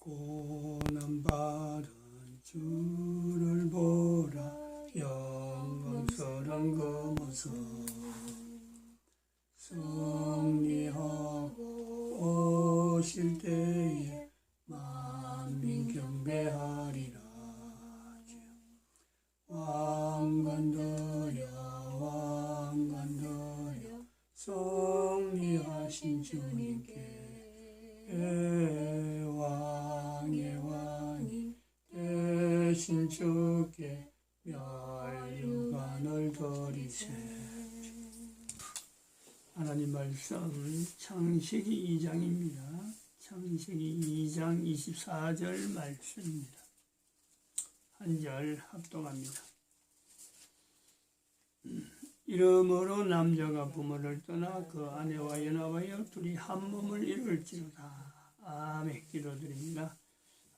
고난받은 주를 보라. 영광스러운 그 모습 승리하고 오실 때에 만민 경배하리라. 왕관들여 승리하신 주님께 왕의 왕이 되신 주께 멸류관을 드리세. 하나님 말씀 창세기 2장입니다. 창세기 2장 24절 말씀입니다. 한 절 합독합니다. 이러므로 남자가 부모를 떠나 그 아내와 연합하여 둘이 한 몸을 이룰지로다. 아멘. 기도드립니다.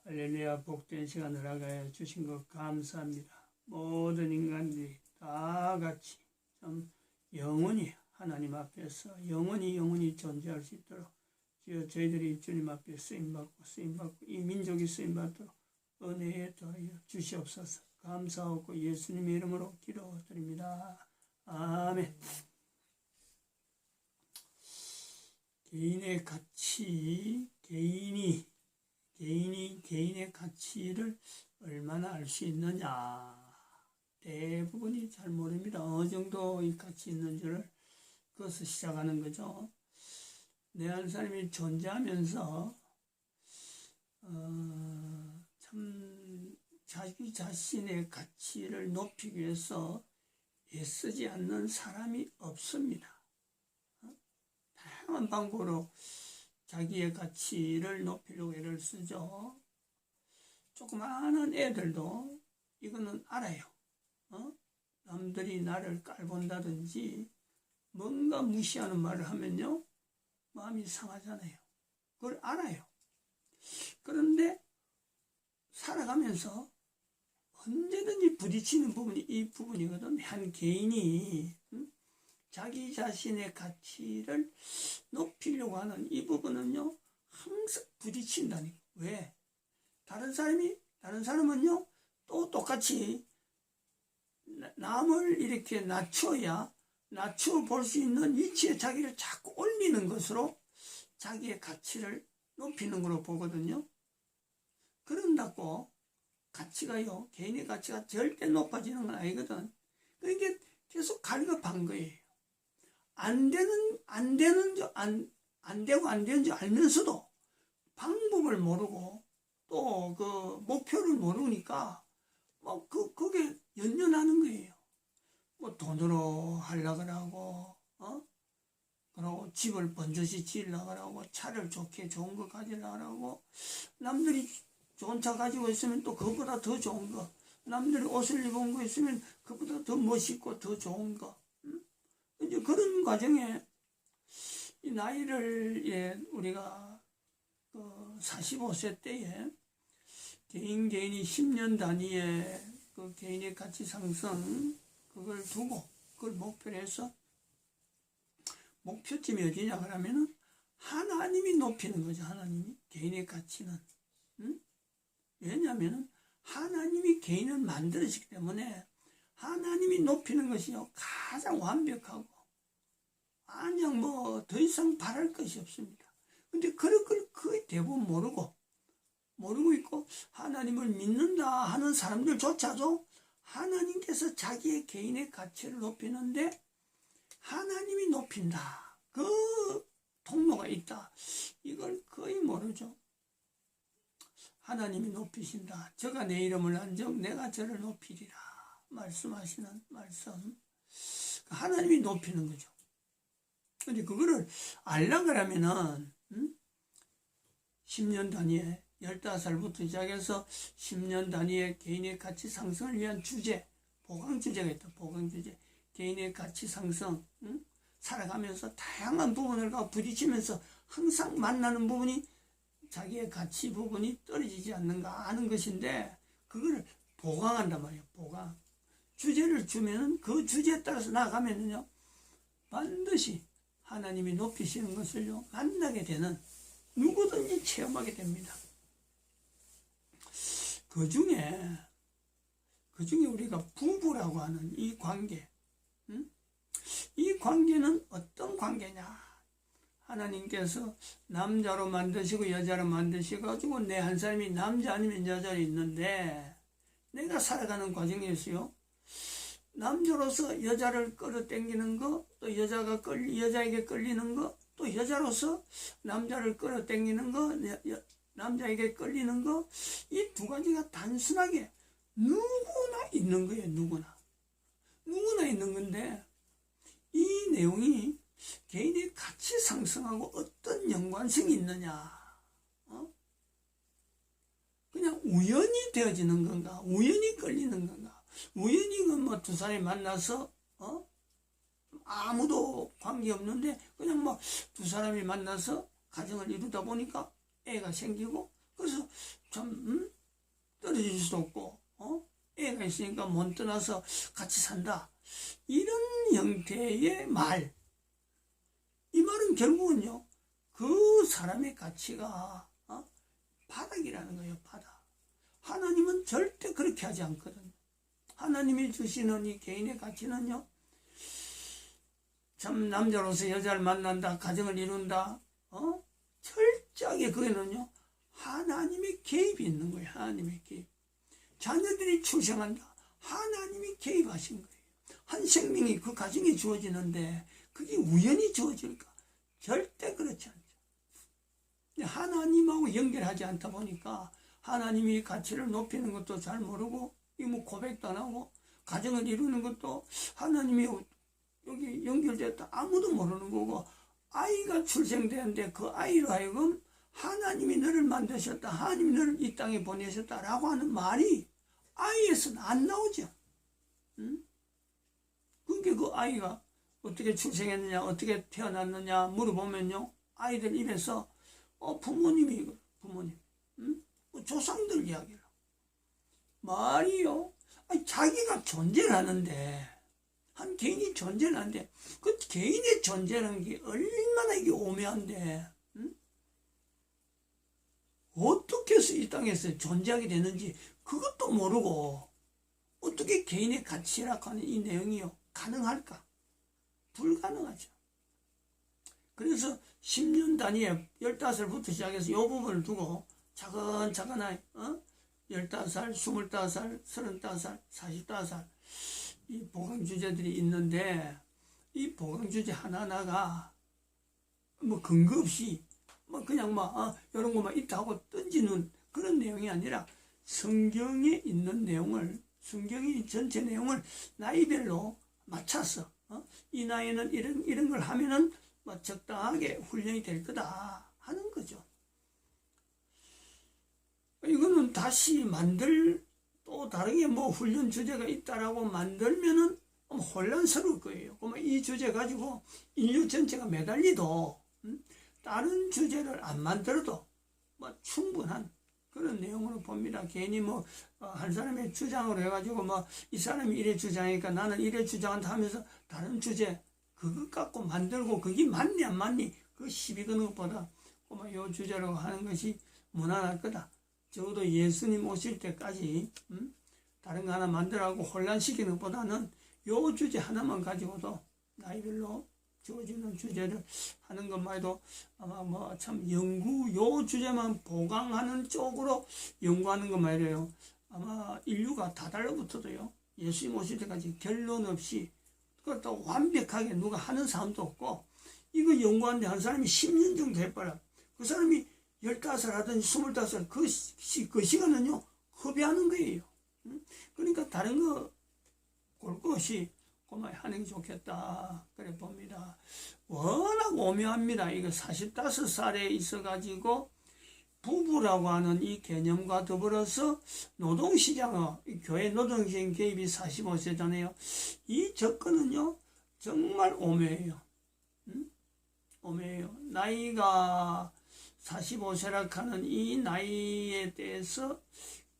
할렐루야. 복된 시간을 하게 주신 것 감사합니다. 모든 인간들이 다 같이 좀 영원히 하나님 앞에서 영원히 존재할 수 있도록 저희들이 주님 앞에 쓰임받고 이 민족이 쓰임받도록 은혜에 더하여 주시옵소서. 감사하고 예수님의 이름으로 기도드립니다. 아멘. 개인의 가치, 개인의 가치를 얼마나 알 수 있느냐. 대부분이 잘 모릅니다. 어느 정도 이 가치 있는 줄을 그것을 시작하는 거죠. 내 한 사람이 존재하면서 참 자기 자신의 가치를 높이기 위해서 애쓰지 않는 사람이 없습니다. 다양한 방법으로 자기의 가치를 높이려고 애를 쓰죠. 조그마한 애들도 이거는 알아요. 남들이 나를 깔본다든지 뭔가 무시하는 말을 하면요 마음이 상하잖아요. 그걸 알아요. 그런데 살아가면서 언제든지 부딪히는 부분이 이 부분이거든. 한 개인이 자기 자신의 가치를 높이려고 하는 이 부분은요 항상 부딪힌다니까. 왜? 다른 사람은요 또 똑같이 남을 이렇게 낮춰 볼 수 있는 위치에 자기를 자꾸 올리는 것으로 자기의 가치를 높이는 걸로 보거든요. 그런다고 가치가요, 개인의 가치가 절대 높아지는 건 아니거든. 그러니까 계속 갈급한 거예요. 안 되는 줄 알면서도 방법을 모르고 또 그 목표를 모르니까 뭐 그게 연연하는 거예요. 뭐 돈으로 하려고 하고, 그러고 집을 번젓이 지으려고 하고, 차를 좋은 거 가지려고 하고, 남들이 좋은 차 가지고 있으면 또 그보다 더 좋은 거, 남들이 옷을 입은 거 있으면 그보다 더 멋있고 더 좋은 거. 이제 그런 과정에 이 나이를 우리가 45세 때에 개인이 10년 단위의 그 개인의 가치 상승 그걸 두고 그걸 목표로 해서 목표점이 어디냐 그러면은 하나님이 높이는 거죠. 하나님이 개인의 가치는. 왜냐하면 하나님이 개인을 만들어지기 때문에 하나님이 높이는 것이요 가장 완벽하고 그냥 뭐 더 이상 바랄 것이 없습니다. 근데 그걸 거의 대부분 모르고 있고 하나님을 믿는다 하는 사람들조차도 하나님께서 자기의 개인의 가치를 높이는데 하나님이 높인다. 그 통로가 있다. 이걸 거의 모르죠. 하나님이 높이신다. 저가 내 이름을 한즉 내가 저를 높이리라. 말씀하시는 말씀. 하나님이 높이는 거죠. 근데 그거를 알려고 하면은 10년 단위에 15살부터 시작해서 10년 단위의 개인의 가치 상승을 위한 주제, 보강 주제가 있다. 보강 주제. 개인의 가치 상승, 살아가면서 다양한 부분을 부딪히면서 항상 만나는 부분이 자기의 가치 부분이 떨어지지 않는가 하는 것인데 그거를 보강한단 말이에요. 보강. 주제를 주면은 그 주제에 따라서 나아가면은요 반드시 하나님이 높이시는 것을요 만나게 되는 누구든지 체험하게 됩니다. 그 중에 우리가 부부라고 하는 이 관계, 이 관계는 어떤 관계냐? 하나님께서 남자로 만드시고 여자로 만드셔가지고 내 한 사람이 남자 아니면 여자로 있는데, 내가 살아가는 과정에서요, 남자로서 여자를 끌어당기는 거, 또 여자에게 끌리는 거, 또 여자로서 남자를 끌어당기는 거, 남자에게 끌리는 거, 이 두 가지가 단순하게 누구나 있는 거예요. 누구나 있는 건데, 이 내용이 개인의 가치 상승하고 어떤 연관성이 있느냐? 그냥 우연히 되어지는 건가? 우연히 끌리는 건가? 우연히 뭐 두 사람이 만나서 아무도 관계없는데 그냥 뭐 두 사람이 만나서 가정을 이루다 보니까 애가 생기고, 그래서 참 떨어질 수도 없고 애가 있으니까 못 떠나서 같이 산다. 이런 형태의 말, 이 말은 결국은요, 그 사람의 가치가 바닥이라는 거예요. 바닥. 하나님은 절대 그렇게 하지 않거든요. 하나님이 주시는 이 개인의 가치는요, 참 남자로서 여자를 만난다, 가정을 이룬다, 철저하게 그게는요, 하나님의 개입이 있는 거예요. 하나님의 개입. 자녀들이 출생한다, 하나님이 개입하신 거예요. 한 생명이 그 가정에 주어지는데 그게 우연히 주어질까? 절대 그렇지 않죠. 하나님하고 연결하지 않다 보니까 하나님이 가치를 높이는 것도 잘 모르고, 뭐 고백도 안 하고, 가정을 이루는 것도 하나님이 여기 연결됐다 아무도 모르는 거고, 아이가 출생되는데 그 아이로 하여금 하나님이 너를 만드셨다, 하나님이 너를 이 땅에 보내셨다라고 하는 말이 아이에서는 안 나오죠. 그게 그 아이가 어떻게 출생했느냐, 어떻게 태어났느냐 물어보면요, 아이들 입에서 부모님, 조상들 이야기를 말이요. 아니, 자기가 존재를 하는데, 한 개인이 존재를 하는데, 그 개인의 존재라는 게 얼마나 이게 오묘한데, 어떻게 해서 이 땅에서 존재하게 되는지 그것도 모르고 어떻게 개인의 가치라고 하는 이 내용이요 가능할까? 불가능하죠. 그래서 10년 단위에 15살부터 시작해서 이 부분을 두고 차근차근하게 15살, 25살, 35살, 45살 이 보강 주제들이 있는데, 이 보강 주제 하나하나가 뭐 근거 없이 뭐 그냥 이런 것만 있다 하고 던지는 그런 내용이 아니라, 성경에 있는 내용을, 성경의 전체 내용을 나이별로 맞춰서 이 나이에는 이런 걸 하면은 적당하게 훈련이 될 거다 하는 거죠. 이거는 다시 또 다르게 뭐 훈련 주제가 있다라고 만들면은 혼란스러울 거예요. 그러면 이 주제 가지고 인류 전체가 매달리도 다른 주제를 안 만들어도 충분한 그런 내용으로 봅니다. 괜히 한 사람의 주장으로 해가지고 이 사람이 이래 주장하니까 나는 이래 주장한다 하면서 다른 주제 그것 갖고 만들고 그게 맞니 안 맞니 그 시비 거는 것보다 이 주제로 하는 것이 무난할 거다. 적어도 예수님 오실 때까지 다른 거 하나 만들어가고 혼란시키는 것보다는 이 주제 하나만 가지고도 나이별로 주어지는 주제를 하는 것만 해도 아마 참 요 주제만 보강하는 쪽으로 연구하는 것만 해도요, 아마 인류가 다 달라붙어도요, 예수님 오실 때까지 결론 없이, 그것도 완벽하게 누가 하는 사람도 없고, 이거 연구하는데 한 사람이 10년 정도 해봐라. 그 사람이 15살 하든지 25살 그 시간은요 허비하는 거예요. 그러니까 다른 거 볼 것이 그만 하는 게 좋겠다 그래 봅니다. 워낙 오묘합니다. 이거 45살에 있어가지고 부부라고 하는 이 개념과 더불어서 노동시장의 교회 노동시장 개입이 45세잖아요. 이 접근은요 정말 오묘해요. 오묘해요. 나이가 45세라 하는 이 나이에 대해서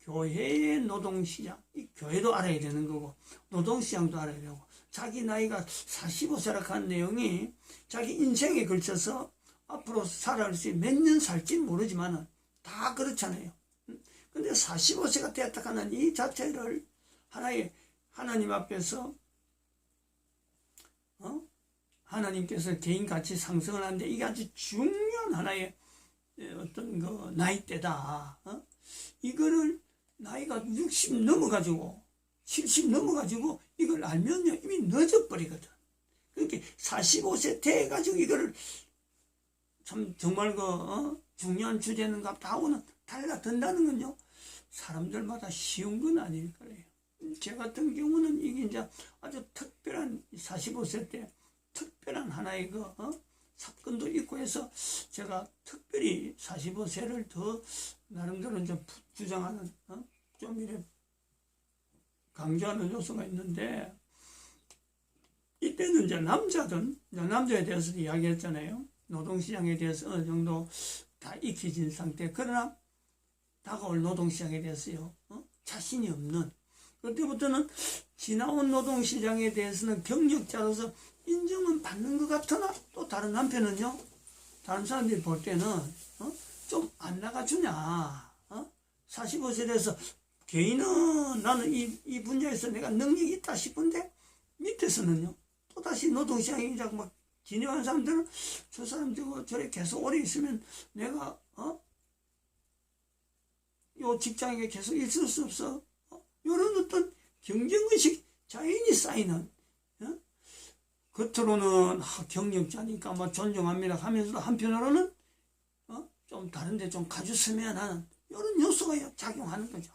교회의 노동시장, 이 교회도 알아야 되는 거고 노동시장도 알아야 되고, 자기 나이가 45세라 하는 내용이 자기 인생에 걸쳐서 앞으로 살아갈 수 몇 년 살지는 모르지만 다 그렇잖아요. 근데 45세가 되었다 하는 이 자체를 하나의 하나님 앞에서 하나님께서 개인같이 상승을 하는데 이게 아주 중요한 하나의 어떤 그 나이대다. 이거를 나이가 60 넘어가지고 70 넘어가지고 이걸 알면요 이미 늦어버리거든. 그러니까 45세 돼가지고 이거를 참 정말 중요한 주제는갑다 하고는 달라든다는 건요 사람들마다 쉬운 건 아닐 거예요. 제 같은 경우는 이게 이제 아주 특별한 45세 때 특별한 하나의 사건도 있고 해서 제가 특별히 45세를 더 나름대로 이제 주장하는 좀 이래 강조하는 요소가 있는데, 이때는 이제 남자에 대해서 이야기했잖아요. 노동시장에 대해서 어느 정도 다 익혀진 상태. 그러나 다가올 노동시장에 대해서요 자신이 없는, 그때부터는 지나온 노동시장에 대해서는 경력자로서 인정은 받는 것 같으나 또 다른 한편은요 다른 사람들이 볼 때는 좀 안 나가주냐, 45세에 대해서 개인은 나는 이 분야에서 내가 능력이 있다 싶은데 밑에서는요 또다시 노동시장에 막 진행한 사람들은 저 사람 저래 계속 오래 있으면 내가 요 직장에 계속 있을 수 없어, 이런 어떤 경쟁의식 자연히 쌓이는, 겉으로는 경력자니까 뭐 존경합니다 하면서도 한편으로는 좀 다른데 좀 가줬으면 하는 이런 요소가 작용하는 거죠.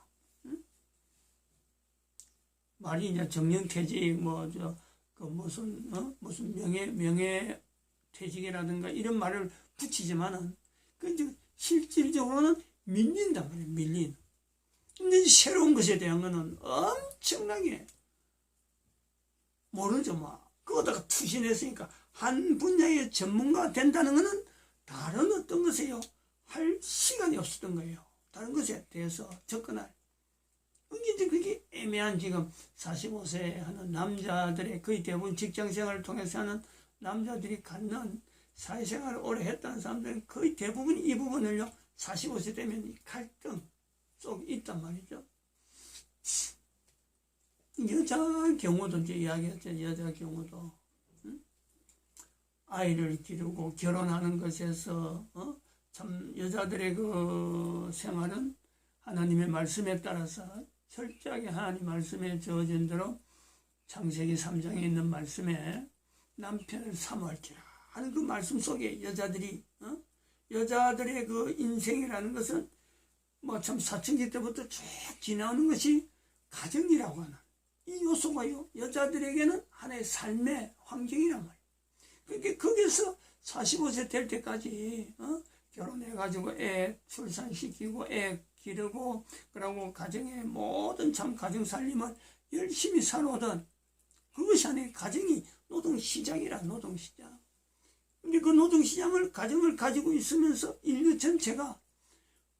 말이 이제 정년퇴직 무슨 명예퇴직이라든가 이런 말을 붙이지만은 그 실질적으로는 밀린단 말이에요. 밀린. 근데 새로운 것에 대한 거는 엄청나게 모르죠. 그거다가 투신했으니까 한 분야의 전문가가 된다는 거는 다른 어떤 것에요 할 시간이 없었던 거예요. 다른 것에 대해서 접근할. 그게 애매한 지금 45세 하는 남자들의 거의 대부분 직장생활을 통해서 하는 남자들이 갖는 사회생활을 오래 했다는 사람들은 거의 대부분 이 부분을요 45세 되면 갈등 속에 있단 말이죠. 여자 경우도 이제 이야기했죠. 여자 경우도 아이를 기르고 결혼하는 것에서 참 여자들의 그 생활은 하나님의 말씀에 따라서 철저하게 하나님 말씀에 주어진 대로 창세기 3장에 있는 말씀에 남편을 사모할지라 하는 그 말씀 속에 여자들의 그 인생이라는 것은 참 사춘기 때부터 쭉 지나오는 것이 가정이라고 하는 이 요소가요 여자들에게는 하나의 삶의 환경이란 말이에요. 그러니까 거기서 45세 될 때까지 결혼해가지고 애 출산시키고 애 기르고 그러고 가정의 모든 참 가정 살림을 열심히 살아오던 그것이 아니에요. 가정이 노동시장이라 노동시장. 근데 그 노동시장을 가정을 가지고 있으면서 인류 전체가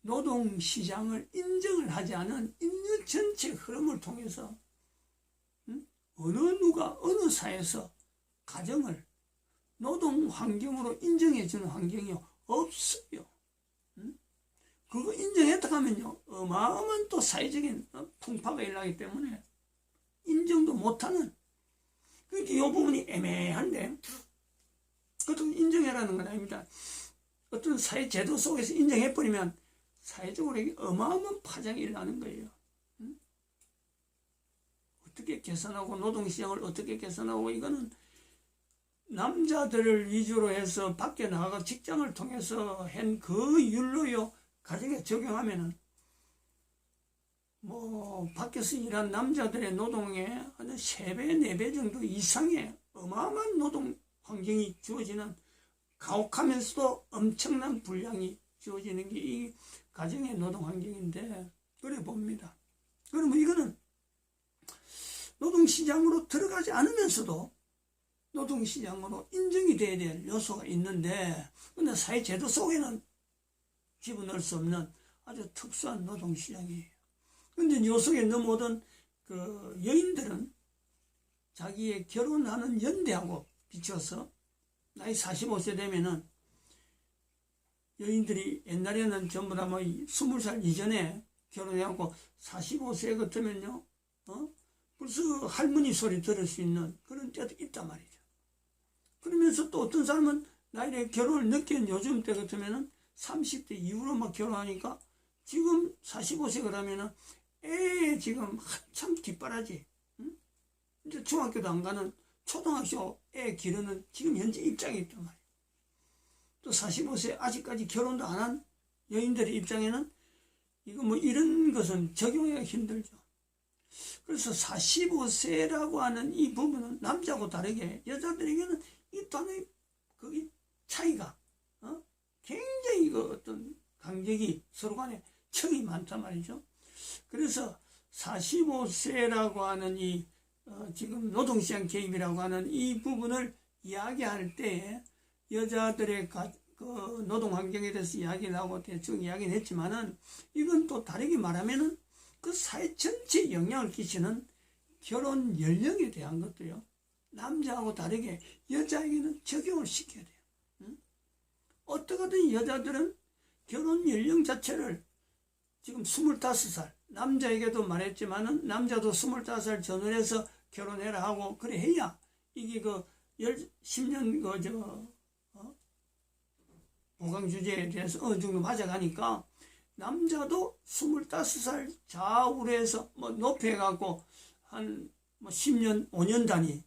노동시장을 인정을 하지 않은 인류 전체 흐름을 통해서 어느 누가 어느 사회에서 가정을 노동 환경으로 인정해주는 환경이 없어요. 그거 인정했다 하면요 어마어마한 또 사회적인 풍파가 일어나기 때문에 인정도 못하는, 그러니까 이 부분이 애매한데 그것도 인정해라는 건 아닙니다. 어떤 사회 제도 속에서 인정해버리면 사회적으로 어마어마한 파장이 일어나는 거예요. 어떻게 개선하고 노동시장을 어떻게 개선하고, 이거는 남자들을 위주로 해서 밖에 나가서 직장을 통해서 한 그 율로요 가정에 적용하면은 밖에서 일한 남자들의 노동의 한 3배, 4배 정도 이상의 어마어마한 노동 환경이 주어지는, 가혹하면서도 엄청난 분량이 주어지는 게 이 가정의 노동 환경인데, 그래 봅니다. 그러면 이거는 노동시장으로 들어가지 않으면서도 노동시장으로 인정이 돼야 될 요소가 있는데, 근데 사회제도 속에는 집어넣을 수 없는 아주 특수한 노동시장이에요. 근데 요 속에 넘어오던 그 여인들은 자기의 결혼하는 연대하고 비춰서 나이 45세 되면은 여인들이 옛날에는 전부 다 20살 이전에 결혼해갖고 45세 같으면요, 벌써 할머니 소리 들을 수 있는 그런 때도 있단 말이죠. 그러면서 또 어떤 사람은 나이에 결혼을 늦게 한 요즘 때 같으면은 30대 이후로 막 결혼하니까 지금 45세 그러면은 애 지금 한참 뒷바라지, 응? 이제 중학교도 안 가는 초등학교 애 기르는 지금 현재 입장이 있단 말이에요. 또 45세 아직까지 결혼도 안 한 여인들의 입장에는 이거 뭐 이런 것은 적용하기가 힘들죠. 그래서 45세라고 하는 이 부분은 남자하고 다르게 여자들에게는 이 단의 그 차이가 굉장히 그 어떤 간격이 서로 간에 층이 많단 말이죠. 그래서 45세라고 하는 이 지금 노동시장 개입이라고 하는 이 부분을 이야기할 때 여자들의 그 노동 환경에 대해서 이야기를 하고 대충 이야기는 했지만은 이건 또 다르게 말하면은 그 사회 전체에 영향을 끼치는 결혼 연령에 대한 것도요, 남자하고 다르게 여자에게는 적용을 시켜야 돼요. 응? 어떻게든 여자들은 결혼 연령 자체를 지금 25살, 남자에게도 말했지만은 남자도 25살 전후해서 결혼해라 하고 그래 해야 이게 그 10년 보강 주제에 대해서 어느 정도 맞아가니까 남자도 25살 좌우로 해서 뭐 높여갖고 한 뭐 10년, 5년 단위,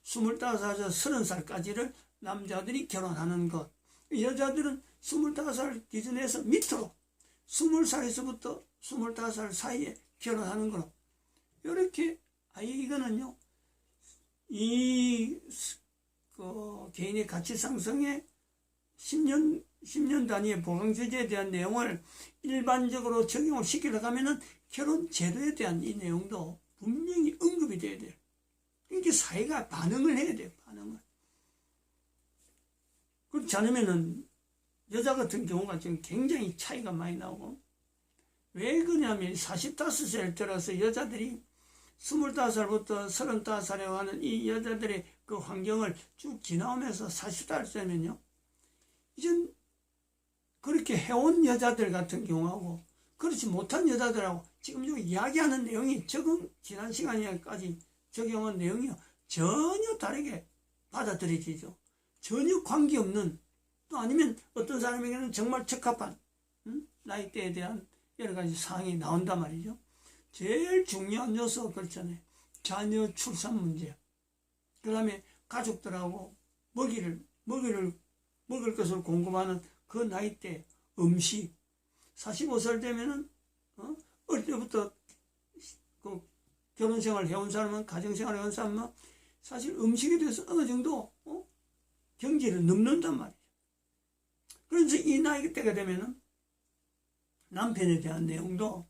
25살에서 30살까지를 남자들이 결혼하는 것. 여자들은 25살 기준에서 밑으로 20살에서부터 25살 사이에 결혼하는 거로. 이렇게, 이거는요, 그 개인의 가치 상승에 10년 단위의 보강 주제에 대한 내용을 일반적으로 적용을 시키려고 하면은 결혼 제도에 대한 이 내용도 분명히 언급이 돼야 돼요. 그러니까 사회가 반응을 해야 돼요, 반응을. 그렇지 않으면은 여자 같은 경우가 지금 굉장히 차이가 많이 나오고, 왜 그러냐면 45세를 들어서 여자들이 25살부터 35살에 하는 이 여자들의 그 환경을 쭉 지나오면서 40살 되면요, 이젠 그렇게 해온 여자들 같은 경우하고 그렇지 못한 여자들하고 지금 여기 이야기하는 내용이 지난 시간까지 적용한 내용이요, 전혀 다르게 받아들여지죠. 전혀 관계없는, 또 아니면 어떤 사람에게는 정말 적합한 나이대에 대한 여러 가지 사항이 나온단 말이죠. 제일 중요한 요소가 그렇잖아요. 자녀 출산 문제. 그 다음에 가족들하고 먹을 것을 공급하는 그 나이대 음식. 45살 되면은 어릴 때부터 그 결혼생활 해온 사람은, 가정생활 해온 사람은 사실 음식에 대해서 어느 정도 경지를 넘는단 말이죠. 그래서 이 나이 때가 되면은 남편에 대한 내용도,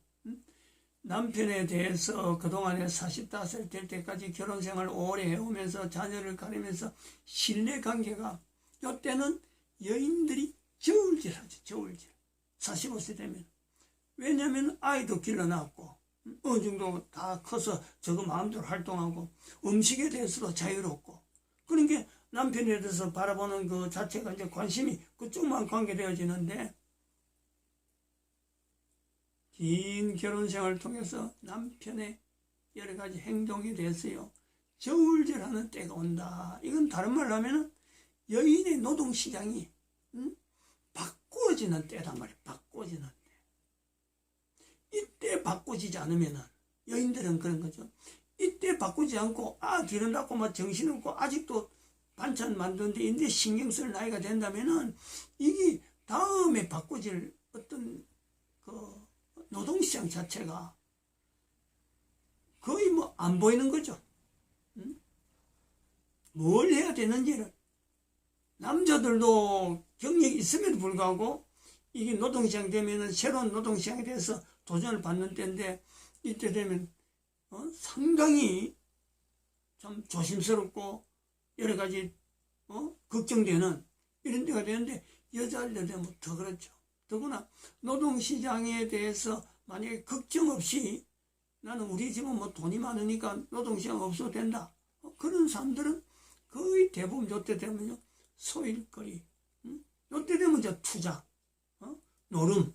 남편에 대해서 그동안에 45살 될 때까지 결혼생활 오래 해오면서 자녀를 가리면서 신뢰관계가, 이때는 여인들이 저울질하죠. 저울질. 45세 되면. 왜냐하면 아이도 길러놨고 어느 정도 다 커서 저거 마음대로 활동하고 음식에 대해서도 자유롭고, 그러니까 남편에 대해서 바라보는 그 자체가 이제 관심이 그쪽만 관계되어지는데, 긴 결혼 생활을 통해서 남편의 여러 가지 행동에 대해서요, 저울질하는 때가 온다. 이건 다른 말로 하면은 여인의 노동시장이 바꾸어지는 때란 말이에요. 바꾸어지는 때. 이때 바꾸지지 않으면은, 여인들은 그런 거죠. 이때 바꾸지 않고 기른다고 막 정신없고 아직도 반찬 만드는데 이제 신경 쓸 나이가 된다면은 이게 다음에 바꾸질 어떤 그 노동시장 자체가 거의 뭐 안 보이는 거죠. 뭘 해야 되는지를. 남자들도 경력이 있음에도 불구하고 이게 노동시장 되면은 새로운 노동시장에 대해서 도전을 받는 때인데, 이때 되면 상당히 좀 조심스럽고 여러 가지 걱정되는 이런 때가 되는데, 여자들 되면 더 그렇죠. 더구나 노동시장에 대해서 만약에 걱정 없이 나는 우리 집은 뭐 돈이 많으니까 노동시장 없어도 된다, 그런 사람들은 거의 대부분 요때 되면요, 소일거리, 요때 되면 이제 투자, 노름,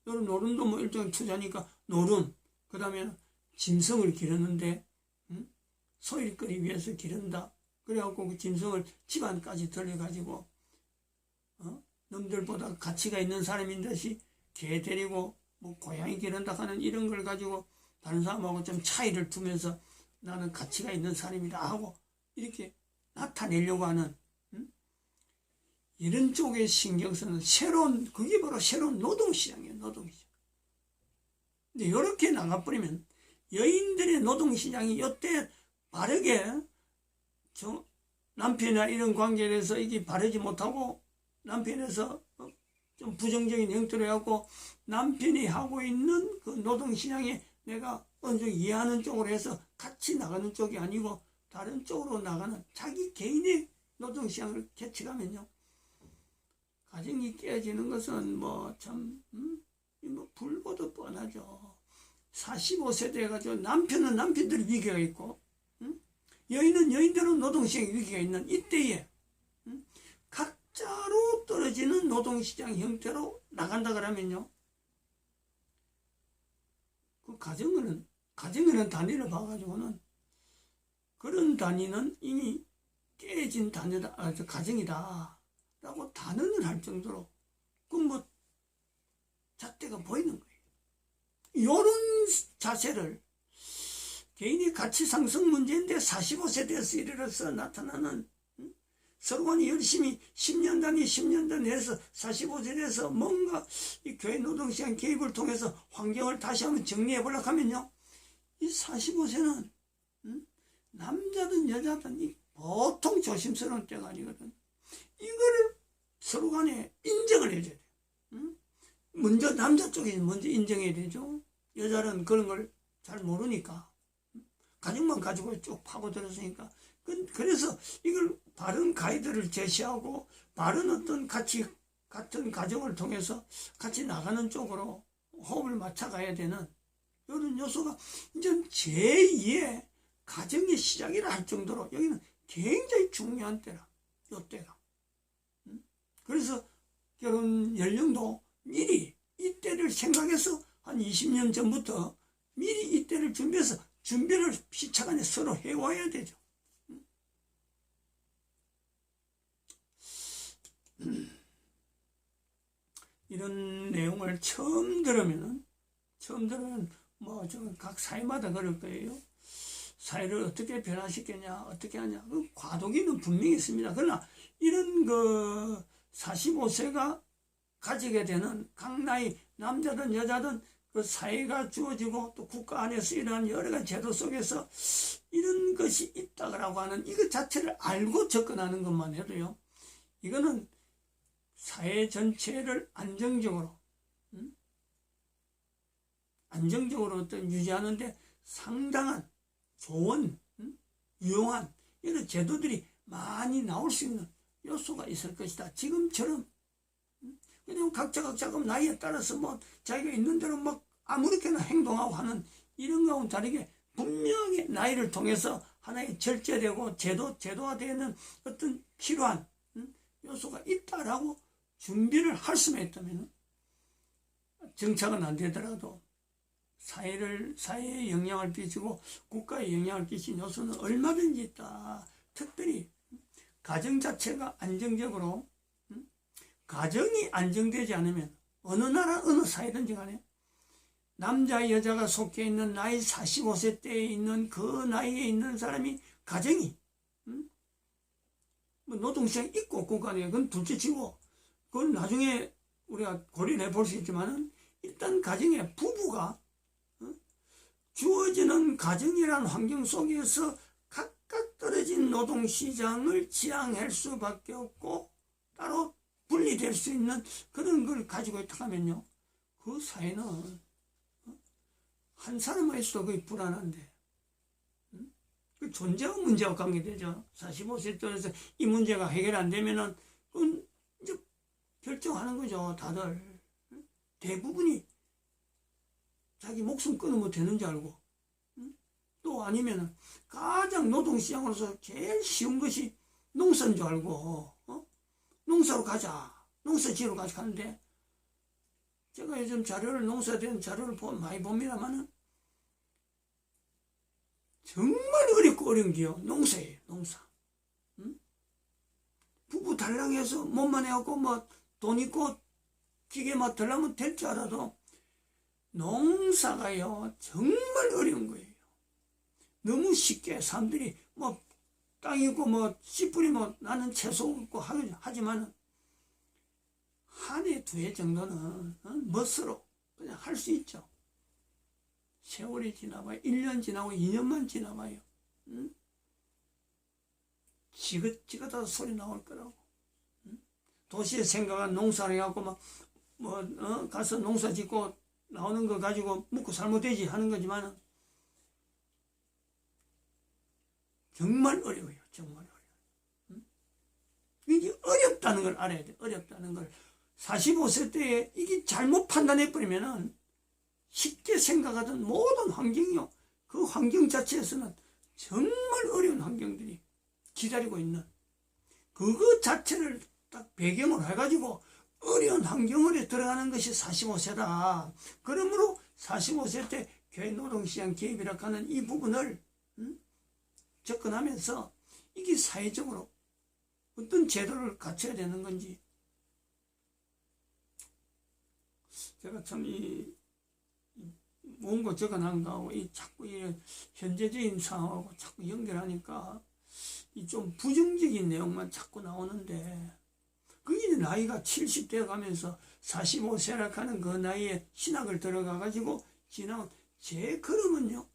여름 노름도 뭐 일종의 투자니까 노름, 그 다음에 짐승을 기르는데, 소일거리 위해서 기른다. 그래갖고 그 짐승을 집안까지 들여가지고, 남들보다 가치가 있는 사람인 듯이 개 데리고 뭐 고양이 기른다 하는 이런 걸 가지고 다른 사람하고 좀 차이를 두면서 나는 가치가 있는 사람이다 하고 이렇게 나타내려고 하는, 이런 쪽에 신경 쓰는 그게 바로 새로운 노동시장이에요, 노동시장. 근데 이렇게 나가버리면 여인들의 노동시장이 이때 바르게 남편이나 이런 관계에 대해서 이게 바르지 못하고 남편에서 좀 부정적인 행태를 해갖고 남편이 하고 있는 그 노동시장에 내가 어느 정도 이해하는 쪽으로 해서 같이 나가는 쪽이 아니고 다른 쪽으로 나가는 자기 개인의 노동시장을 개척하면요, 가정이 깨어지는 것은 뭐 참, 뭐 불보듯 뻔하죠. 45세 돼가지고 남편은 남편들 위기가 있고, 여인은 여인대로 노동시장 위기가 있는 이때에, 각자로 떨어지는 노동시장 형태로 나간다 그러면요, 그 가정이라는 단위를 봐가지고는 그런 단위는 이미 깨진 단위다, 가정이다 라고 단언을 할 정도로 그 뭐 잣대가 보이는 거예요. 이런 자세를 개인의 가치 상승 문제인데 45세 돼서 이르러서 나타나는, 서로 간에 열심히 10년 단위 해서 45세 돼서 뭔가 이 교회 노동시장 개입을 통해서 환경을 다시 한번 정리해 보려고 하면요, 이 45세는 남자든 여자든 이 보통 조심스러운 때가 아니거든. 이거를 서로 간에 인정을 해줘야 돼. 먼저 남자 쪽이 먼저 인정해야 되죠. 여자는 그런 걸 잘 모르니까, 가정만 가지고 쭉 파고들었으니까. 그래서 이걸 바른 가이드를 제시하고 바른 어떤 같은 가정을 통해서 같이 나가는 쪽으로 호흡을 맞춰가야 되는 이런 요소가 이제 제2의 가정의 시작이라 할 정도로 여기는 굉장히 중요한 때라, 요 때가. 그래서 결혼 연령도 미리 이때를 생각해서 한 20년 전부터 미리 이때를 준비해서 준비를 시차간에 서로 해와야 되죠. 이런 내용을 처음 들으면 뭐 각 사회마다 그럴 거예요. 사회를 어떻게 변화시켰냐, 어떻게 하냐, 그 과도기는 분명히 있습니다. 그러나 이런 그 45세가 가지게 되는 각 나이, 남자든 여자든 그 사회가 주어지고 또 국가 안에서 일어나는 여러 가지 제도 속에서 이런 것이 있다고 하는 이것 자체를 알고 접근하는 것만 해도요, 이거는 사회 전체를 안정적으로 어떤 유지하는데 상당한 좋은, 유용한 이런 제도들이 많이 나올 수 있는 요소가 있을 것이다. 지금처럼 그냥 각자 그 나이에 따라서 뭐 자기가 있는 대로 막 아무렇게나 행동하고 하는 이런 거하고는 다르게 분명히 나이를 통해서 하나의 절제되고 제도화되는 어떤 필요한 요소가 있다라고 준비를 할 수만 있다면 정착은 안 되더라도 사회에 영향을 끼치고 국가에 영향을 끼치는 요소는 얼마든지 있다. 특별히 가정 자체가 안정적으로, 가정이 안정되지 않으면 어느 나라 어느 사회든지 간에 남자 여자가 속해 있는 나이 45세 때에 있는 그 나이에 있는 사람이 가정이 뭐 노동시장 있고 없고 간에 그건 둘째치고 그건 나중에 우리가 고려해 볼 수 있지만은 일단 가정의 부부가 주어지는 가정이란 환경 속에서 각각 떨어진 노동시장을 지향할 수밖에 없고 따로 분리될 수 있는 그런 걸 가지고 있다 하면요, 그 사회는 한 사람만 있어도 거의 불안한데, 그 존재와 문제와 관계되죠. 45세 때에서 이 문제가 해결 안 되면은 그건 이제 결정하는 거죠. 다들 대부분이 자기 목숨 끊으면 되는 줄 알고, 또 아니면은 가장 노동시장으로서 제일 쉬운 것이 농사인 줄 알고, 농사로 가자, 농사 지으러 가자 하는데 제가 요즘 자료를, 농사된 자료를 많이 봅니다만은, 정말 어렵고 어려운 게요. 농사예요, 농사. 응? 부부 달랑해서 몸만 해갖고 뭐 돈 있고 기계 맡으려면 될 줄 알아도 농사가요, 정말 어려운 거예요. 너무 쉽게 사람들이 뭐 땅 있고 뭐 씨 뿌리면 나는 채소 없고 하지만은 한 해, 두 해 정도는 멋으로 그냥 할 수 있죠. 세월이 지나봐요. 1년 지나고 2년만 지나봐요. 응? 지긋지긋하다 소리 나올 거라고. 응? 도시에 생각한 농사를 해갖고 가서 농사 짓고 나오는 거 가지고 먹고 살면 되지 하는 거지만은 정말 어려워요. 정말 어려워요. 응? 이게 어렵다는 걸 알아야 돼. 어렵다는 걸. 45세 때에 이게 잘못 판단해버리면은 쉽게 생각하던 모든 환경이요. 그 환경 자체에서는 정말 어려운 환경들이 기다리고 있는 그거 자체를 딱 배경으로 해가지고 어려운 환경으로 들어가는 것이 45세다. 그러므로 45세 때 교회 노동시장 개입이라 하는 이 부분을 접근하면서 이게 사회적으로 어떤 제도를 갖춰야 되는 건지 제가 참 뭔가 적어놓은 거하고 자꾸 이 현재적인 상황하고 자꾸 연결하니까 이 좀 부정적인 내용만 자꾸 나오는데 그게 나이가 70대 가면서 45세라 하는 그 나이에 신학을 들어가 가지고 지나온 제 걸음은요,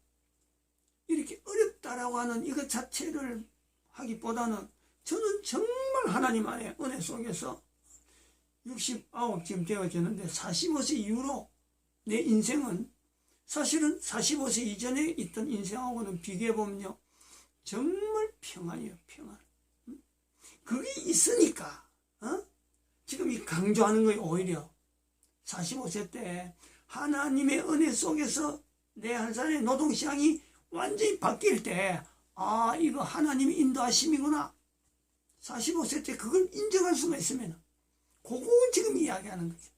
이렇게 어렵다라고 하는 이것 자체를 하기보다는 저는 정말 하나님 안에 은혜 속에서 69쯤 되어졌는데 45세 이후로 내 인생은 사실은 45세 이전에 있던 인생하고는 비교해보면요, 정말 평안이에요. 평안. 그게 있으니까 지금 이 강조하는 거예요. 오히려 45세 때 하나님의 은혜 속에서 내 한 살의 노동시장이 완전히 바뀔 때 이거 하나님의 인도하심이구나. 45세 때 그걸 인정할 수만 있으면 그거 지금 이야기하는 거죠.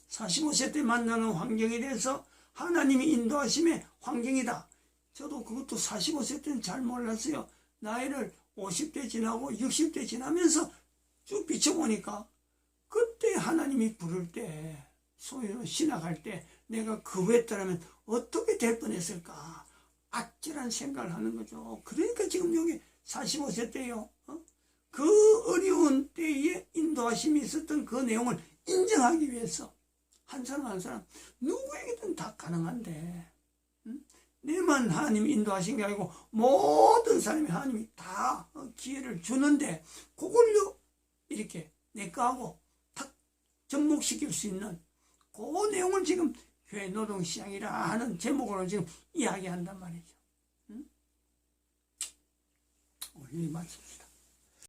45세 때 만나는 환경에 대해서 하나님이 인도하심의 환경이다. 저도 그것도 45세 때는 잘 몰랐어요. 나이를 50대 지나고 60대 지나면서 쭉 비춰보니까 그때 하나님이 부를 때, 소위 신학할 때 내가 그거했더라면 어떻게 될 뻔했을까. 아찔한 생각을 하는 거죠. 그러니까 지금 여기 45세 때요. 그 어려운 때에 인도하심이 있었던 그 내용을 인정하기 위해서 한 사람 한 사람 누구에게든 다 가능한데 내만 하나님이 인도하신 게 아니고 모든 사람이 하나님이 다 기회를 주는데 그걸로 이렇게 내꺼하고 탁 접목시킬 수 있는 그 내용을 지금 교회 노동시장이라 하는 제목으로 지금 이야기한단 말이죠. 우리 마칩시다.